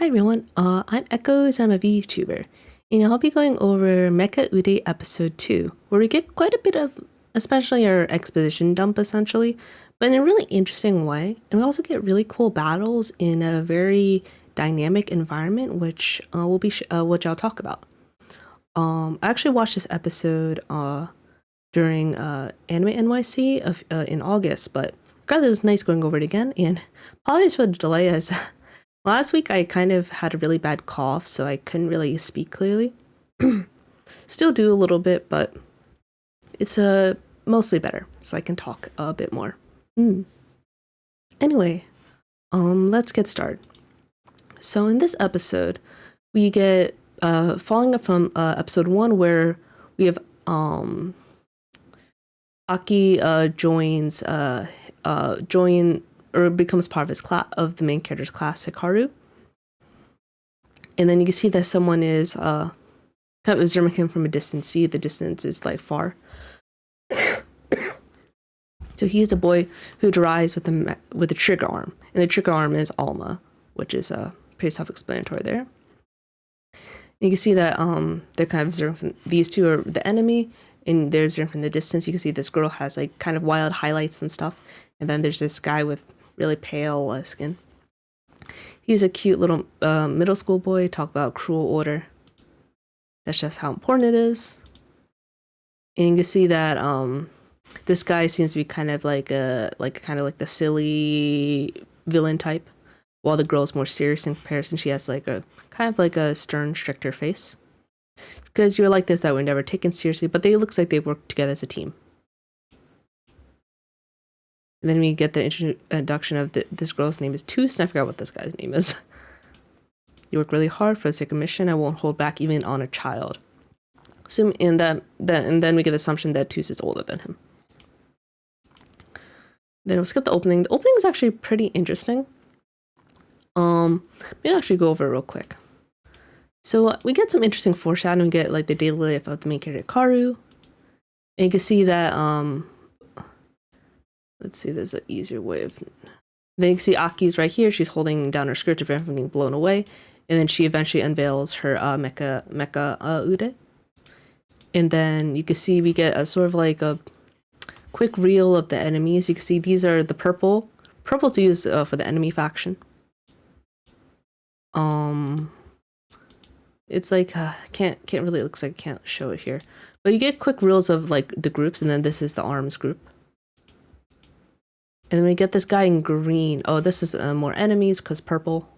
Hi everyone, I'm Echoes, I'm a VTuber, and I'll be going over Mecha-Ude episode 2, where we get quite a bit of, especially our exposition dump essentially, but in a really interesting way, and we also get really cool battles in a very dynamic environment, which which I'll talk about. I actually watched this episode during Anime NYC in August, but regardless, it's nice going over it again, and apologies for the delay as last week I kind of had a really bad cough, so I couldn't really speak clearly. Still do a little bit, but it's mostly better, so I can talk a bit more. Anyway, let's get started. So in this episode, we get following up from episode 1, where we have Aki joins or becomes part of his class, of the main character's class, Hikaru. And then you can see that someone is kind of observing him from a distance. See, the distance is like far. So he's a boy who drives with a trigger arm, and the trigger arm is Alma, which is pretty self-explanatory there. And you can see that they're kind of observing from, these two are the enemy, and they're observing from the distance. You can see this girl has like kind of wild highlights and stuff, and then there's this guy with really pale skin. He's a cute little middle school boy. Talk about cruel order. That's just how important it is. And you can see that this guy seems to be kind of like the silly villain type, while the girl's more serious in comparison. She has like a kind of like a stern, stricter face. Because you're like this that were never taken seriously, but it looks like they work together as a team. And then we get the introduction of this girl's name is Tous, and I forgot what this guy's name is. You work really hard for the sake of mission. I won't hold back even on a child. And then we get the assumption that Tous is older than him. Then we'll skip the opening. The opening is actually pretty interesting. Maybe I'll actually go over it real quick. So we get some interesting foreshadowing. We get like the daily life of the main character Hikaru. And you can see that let's see, there's an easier way of... Then you can see Aki's right here. She's holding down her skirt to prevent from getting blown away. And then she eventually unveils her Mecha-Ude. And then you can see we get a sort of like a quick reel of the enemies. You can see these are the purple. Purple's used for the enemy faction. It's like, can't really, looks like I can't show it here. But you get quick reels of like the groups, and then this is the ARMS group. And then we get this guy in green. Oh, this is more enemies because purple.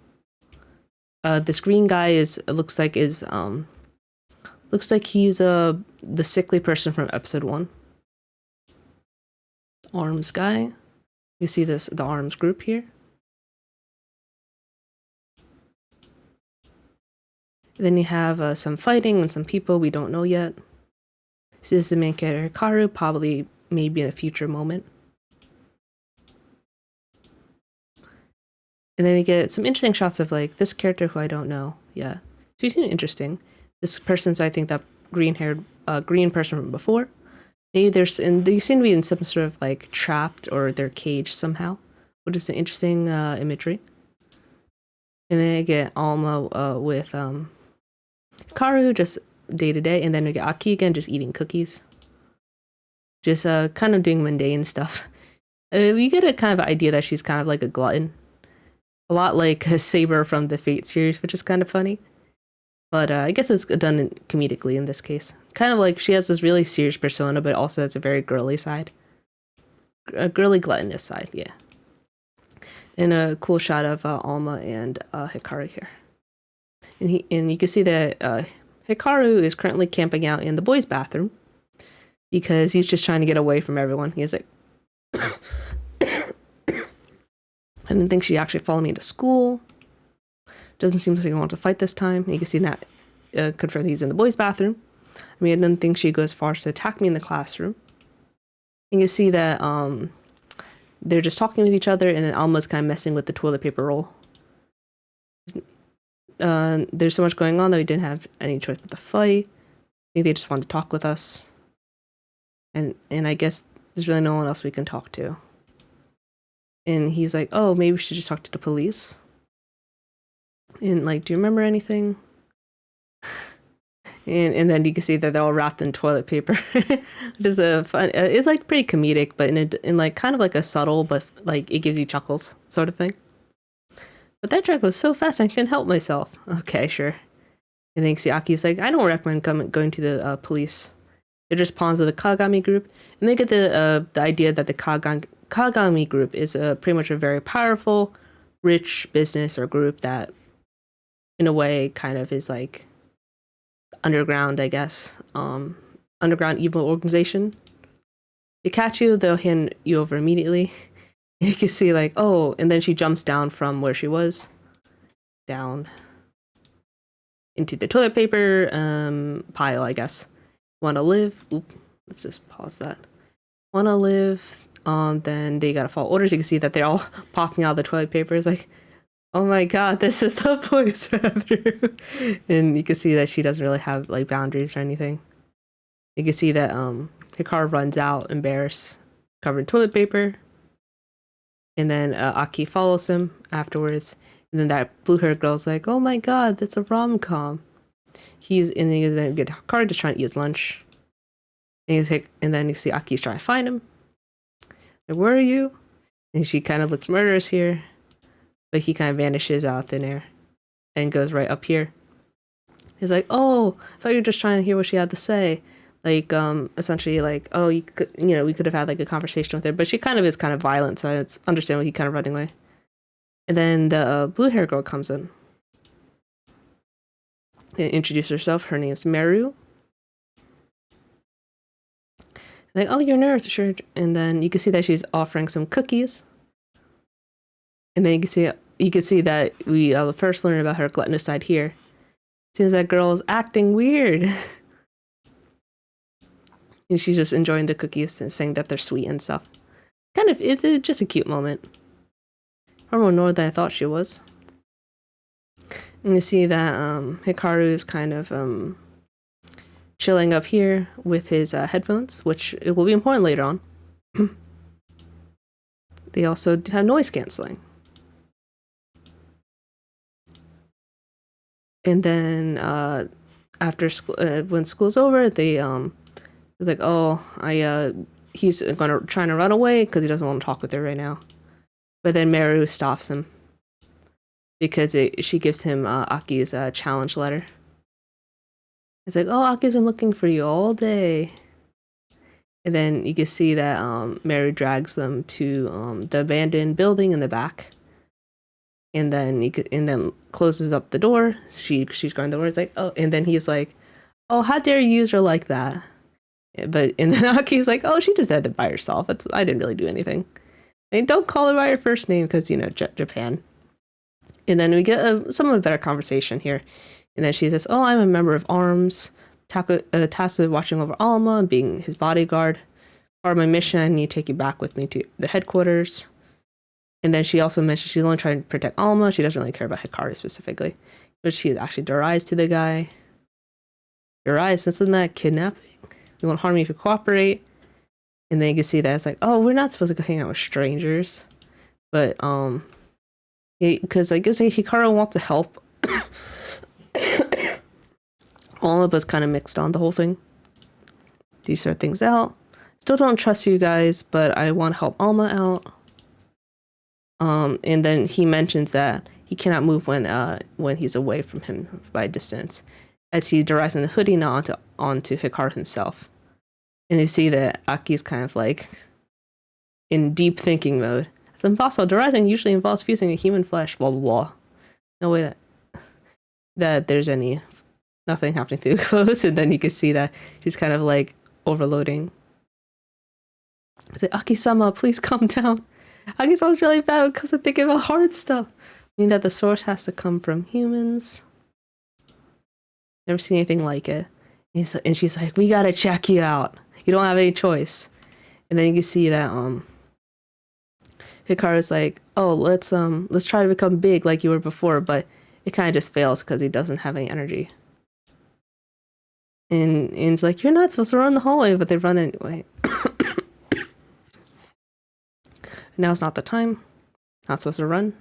This green guy looks like he's the sickly person from episode 1. ARMS guy. You see the ARMS group here. And then you have some fighting and some people we don't know yet. See, this is the main character Hikaru, probably maybe in a future moment. And then we get some interesting shots of like this character who I don't know. Yeah, she seems interesting. This person's, I think, that green-haired green person from before. Maybe they seem to be in some sort of like trapped or they're caged somehow, which is an interesting imagery. And then I get Alma with Hikaru just day to day, and then we get Aki again just eating cookies, just kind of doing mundane stuff. We get a kind of idea that she's kind of like a glutton. A lot like Saber from the Fate series, which is kind of funny. But I guess it's done comedically in this case. Kind of like she has this really serious persona, but also has a very girly side. A girly gluttonous side, yeah. And a cool shot of Alma and Hikaru here. And you can see that Hikaru is currently camping out in the boys' bathroom because he's just trying to get away from everyone. He's like... I didn't think she'd actually follow me into school. Doesn't seem like he wants to fight this time. You can see that confirmed he's in the boys' bathroom. I mean, I didn't think she'd go as far as to attack me in the classroom. You can see that they're just talking with each other, and then Alma's kind of messing with the toilet paper roll. There's so much going on that we didn't have any choice but to fight. I think they just wanted to talk with us. And I guess there's really no one else we can talk to. And he's like, oh, maybe we should just talk to the police. And like, do you remember anything? And then you can see that they're all wrapped in toilet paper. It is a fun. It's like pretty comedic, but in like kind of like a subtle, but like it gives you chuckles sort of thing. But that track was so fast I couldn't help myself. Okay, sure. And then Aki's like, I don't recommend going to the police. They're just pawns of the Kagami Group, and they get the idea that the Kagami Group is pretty much a very powerful, rich business or group that, in a way, kind of is like underground, I guess, underground evil organization. They catch you, they'll hand you over immediately. You can see like, oh, and then she jumps down from where she was, down into the toilet paper pile, I guess. Wanna live? Oop, let's just pause that. Wanna live? Then they gotta follow orders. You can see that they're all popping out of the toilet paper. It's like, oh my god, this is the police bathroom. And you can see that she doesn't really have like boundaries or anything. You can see that Hikaru runs out, embarrassed, covered in toilet paper. And then Aki follows him afterwards. And then that blue-haired girl's like, oh my god, that's a rom-com. And then get Hikaru just trying to eat his lunch. And then you see Aki's trying to find him. Like, where are you? And she kind of looks murderous here. But he kind of vanishes out of thin air and goes right up here. He's like, oh, I thought you were just trying to hear what she had to say. Like, essentially, like, oh, we could have had like a conversation with her. But she kind of is kind of violent, so it's understandable he kind of running away. And then the blue hair girl comes in and introduces herself. Her name's Meru. Like, oh, you're a nurse, sure. And then you can see that she's offering some cookies. And then you can see that we first learn about her gluttonous side here. Seems that girl is acting weird. And she's just enjoying the cookies and saying that they're sweet and stuff. Kind of, it's just a cute moment. Far more annoyed than I thought she was. And you see that Hikaru is kind of chilling up here with his headphones, which it will be important later on. They also have noise canceling. And then after school, when school's over, they it's like, oh, he's trying to run away because he doesn't want to talk with her right now. But then Meru stops him because she gives him Aki's challenge letter. It's like, oh, Aki's been looking for you all day. And then you can see that Meru drags them to the abandoned building in the back. And then closes up the door. She's going the door. It's like, oh, and then he's like, oh, how dare you use her like that? And then Aki's like, oh, she just did it by herself. I didn't really do anything. And don't call her by her first name because, Japan. And then we get some of a better conversation here. And then she says, oh, I'm a member of ARMS, tasked with watching over Alma and being his bodyguard. Part of my mission, I need to take you back with me to the headquarters. And then she also mentioned she's only trying to protect Alma. She doesn't really care about Hikaru specifically. But she actually derides to the guy. Derides, isn't that kidnapping? You won't harm me if you cooperate. And then you can see that it's like, oh, we're not supposed to go hang out with strangers. But, because I guess Hikaru wants to help. All of us kind of mixed on the whole thing. These sort of things out. Still don't trust you guys, but I want to help Alma out. And then he mentions that he cannot move when he's away from him by distance, as he derives in the hoodie now onto Hikaru himself. And you see that Aki's kind of like in deep thinking mode. It's impossible. Derising usually involves fusing a human flesh, blah blah blah. No way that there's nothing happening through the clothes. And then you can see that she's kind of like overloading. It's like, Aki-sama, please calm down. Aki sounds really bad because I'm thinking about hard stuff. I mean that the source has to come from humans. Never seen anything like it. And she's like, we gotta check you out. You don't have any choice. And then you can see that Hikaru's like, oh, let's try to become big like you were before, but it kind of just fails because he doesn't have any energy. And it's like, you're not supposed to run the hallway, but they run anyway. Now's not the time. Not supposed to run.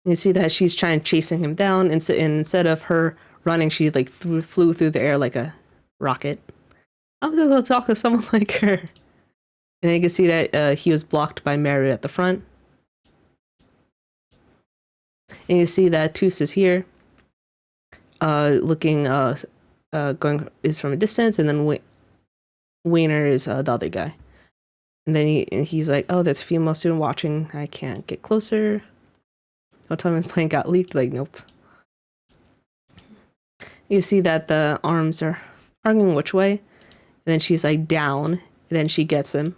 You see that she's trying chasing him down, and instead of her running, she like flew through the air like a rocket. I'm gonna go talk to someone like her. And you can see that he was blocked by Meru at the front. And you see that Tous is here, looking, going is from a distance, and then Wanner is the other guy. And then he's like, "Oh, there's a female student watching. I can't get closer. Don't tell me the plane got leaked." Like, nope. You see that the arms are arguing which way, and then she's like down, and then she gets him.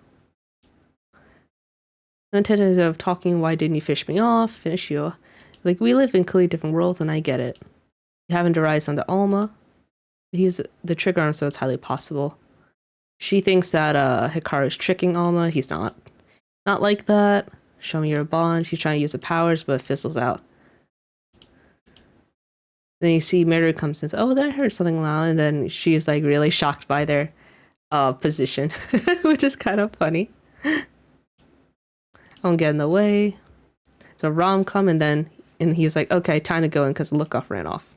Instead of talking, "Why didn't you fish me off? Finish you." Like, we live in clearly different worlds, and I get it. You haven't to rise onto Alma. He's the trigger arm, so it's highly possible. She thinks that Hikaru is tricking Alma. He's not. Not like that. Show me your bond. She's trying to use the powers, but it fizzles out. Then you see Meru comes and says, "Oh, that heard something loud," and then she's like really shocked by their position, which is kind of funny. I won't get in the way. It's a rom-com, and he's like, "Okay, time to go in," because the look-off ran off.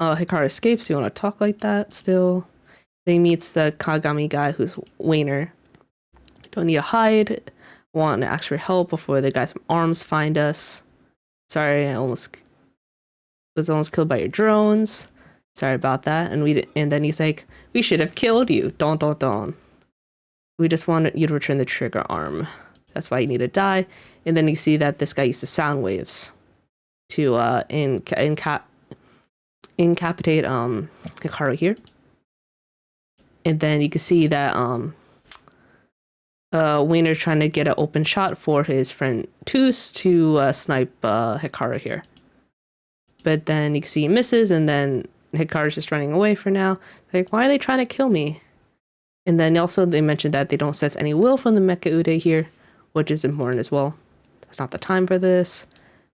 Hikaru escapes. You want to talk like that still? Then he meets the Kagami guy, who's Wanner. Don't need to hide. Want to ask for help before the guys from ARMS find us. Sorry, I was almost killed by your drones. Sorry about that. And then he's like, "We should have killed you. Don. We just wanted you to return the trigger arm. That's why you need to die." And then you see that this guy uses sound waves to incapacitate Hikaru here. And then you can see that Wanner's trying to get an open shot for his friend Tous to snipe Hikaru here. But then you can see he misses, and then Hikaru's just running away for now. Like, why are they trying to kill me? And then also they mentioned that they don't sense any will from the Mecha-Ude here, which is important as well. It's not the time for this.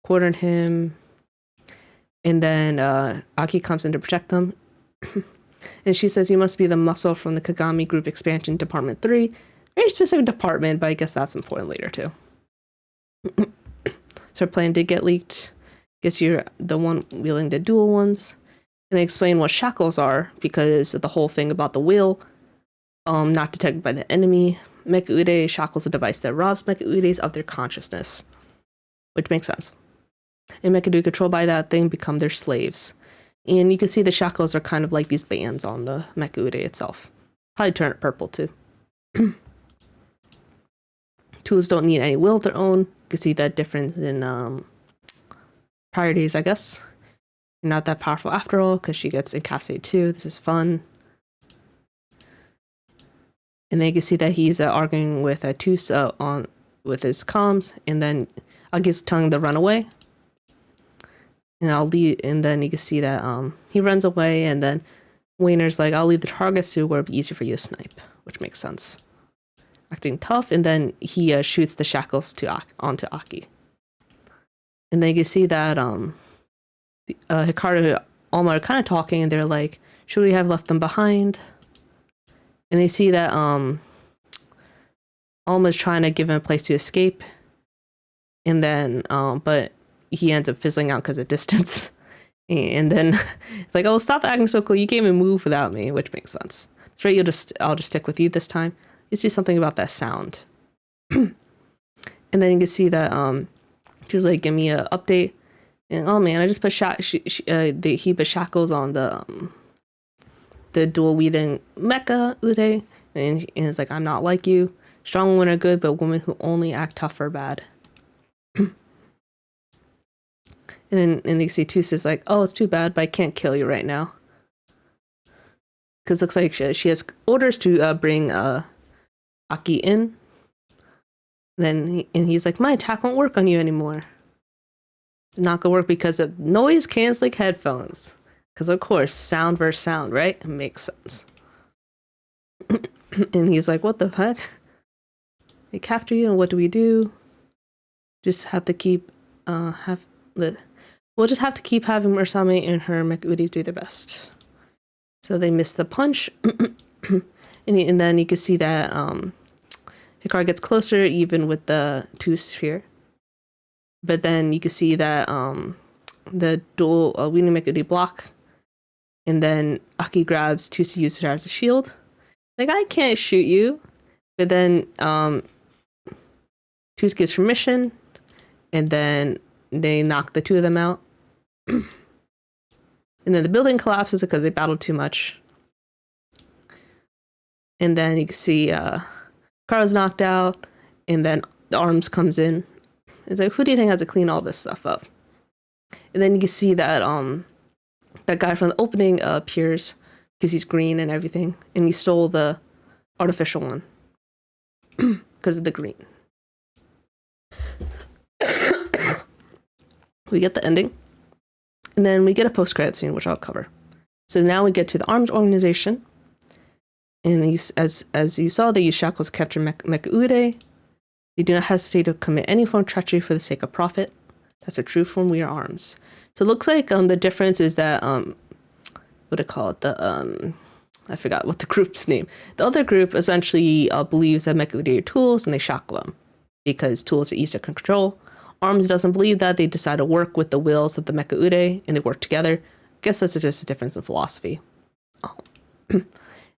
Quartered him. And then Aki comes in to protect them. And she says, "You must be the muscle from the Kagami Group Expansion Department 3. Very specific department, but I guess that's important later too. So her plan did get leaked. Guess you're the one wielding the dual ones. And they explain what shackles are, because of the whole thing about the will, not detected by the enemy. Mecha-Ude shackles a device that robs Mecha-Udes of their consciousness, which makes sense. And Mecha-Ude controlled by that thing become their slaves. And you can see the shackles are kind of like these bands on the Mecha-Ude itself. Probably turn it purple too. Tools don't need any will of their own. You can see that difference in priorities, I guess. You're not that powerful after all, because she gets encapsulated too. This is fun. And then you can see that he's arguing with Tous with his comms, and then Agi's telling to run away. And I'll lead, and then you can see that he runs away, and then Wanner's like, "I'll lead the targets to where it'll be easier for you to snipe," which makes sense. Acting tough, and then he shoots the shackles onto Aki. And then you can see that Hikaru and Alma are kind of talking, and they're like, "Should we have left them behind?" And they see that Alma's trying to give him a place to escape, and then but he ends up fizzling out because of distance. And then like, "Oh, stop acting so cool. You can't even move without me," which makes sense. It's right. I'll just stick with you this time. Let's do something about that sound. And then you can see that she's like, "Give me an update." And oh man, I just put the heap of shackles on the dual wielding Mecha-Ude, and it's like, "I'm not like you. Strong women are good, but women who only act tough are bad." And you see Tous is like, "Oh, it's too bad, but I can't kill you right now." Because it looks like she has orders to bring Aki in. And he's like, "My attack won't work on you anymore." It's not gonna work because of noise canceling headphones. Because of course, sound versus sound, right? It makes sense. And he's like, "What the heck? They capture you, and what do we do? Just have to keep We'll just have to keep having Mursame and her Mecha-Udes do their best." So they miss the punch. And then you can see that Hikaru gets closer, even with the Tous here. But then you can see that the dual we need to make a block, and then Aki grabs Tous to use it as a shield. Like, I can't shoot you, but then Tous gives permission, and then they knock the two of them out. And then the building collapses because they battled too much. And then you can see Carl's knocked out, and then the ARMS comes in. It's like, who do you think has to clean all this stuff up? And then you can see that that guy from the opening appears because he's green and everything, and he stole the artificial one because of the green. We get the ending, and then we get a post-credit scene, which I'll cover. So now we get to the ARMS organization, and as you saw, they use Shackles to capture Mecha-Ude. They do not hesitate to commit any form of treachery for the sake of profit. That's a true form. We are ARMS. So it looks like the difference is that what do I call it? I forgot what the group's name. The other group essentially believes that Mecha-Ude are tools, and they shackle them because tools are easy to control. ARMS doesn't believe that. They decide to work with the wills of the Mecha-Ude, and they work together. I guess that's just a difference in philosophy.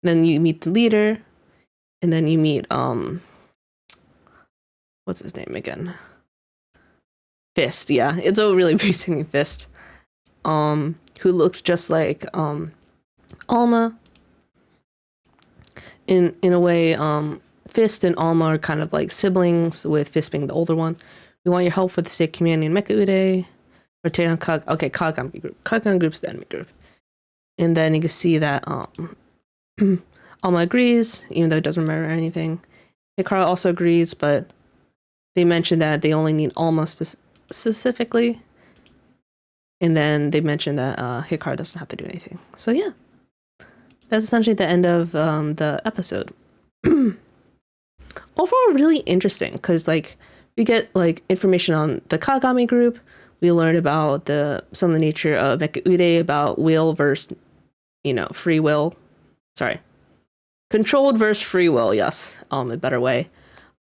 Then you meet the leader, and then you meet what's his name again? Fist, yeah. It's a really basic name, Fist. Who looks just like Alma. In a way, Fist and Alma are kind of like siblings, with Fist being the older one. We want your help for the sake of humanity in Mecha-Ude. Kagami Group. Kagami Group's the enemy group. And then you can see that Alma agrees, even though it doesn't remember anything. Hikaru also agrees, but they mentioned that they only need Alma specifically. And then they mentioned that Hikaru doesn't have to do anything. So yeah, that's essentially the end of the episode. Overall, really interesting, because like we get like information on the Kagami Group. We learn about some of the nature of Mecha-Ude, about will versus free will. Sorry, controlled versus free will. Yes, a better way.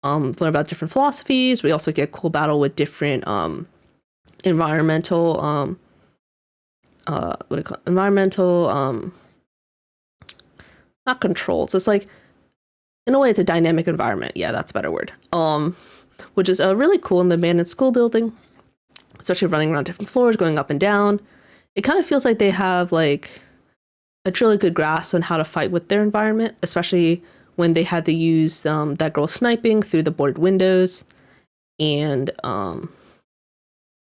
Learn about different philosophies. We also get a cool battle with different environmental not controls. It's like, in a way, it's a dynamic environment. Yeah, that's a better word. Which is really cool in the abandoned school building, especially running around different floors, going up and down. It kind of feels like they have like a really good grasp on how to fight with their environment, especially when they had to use that girl sniping through the boarded windows. And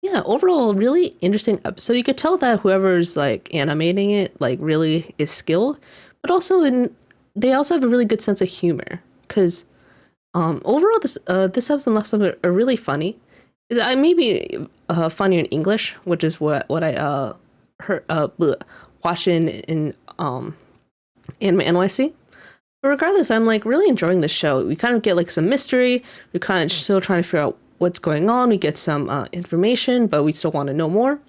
yeah, overall, really interesting episode. You could tell that whoever's like animating it like really is skilled, but also they also have a really good sense of humor, because overall this episode and last episode are really funny. I maybe funnier in English, which is what I heard watching in Anime NYC. But regardless, I'm like really enjoying the show. We kind of get like some mystery. We're kind of still trying to figure out what's going on. We get some information, but we still want to know more.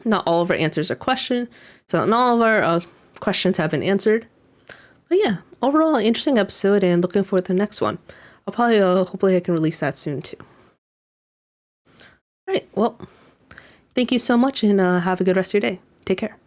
Not all of our answers are questioned, so not all of our questions have been answered. But yeah, overall, interesting episode, and looking forward to the next one. I'll probably hopefully I can release that soon too. All right, well, thank you so much, and have a good rest of your day. Take care.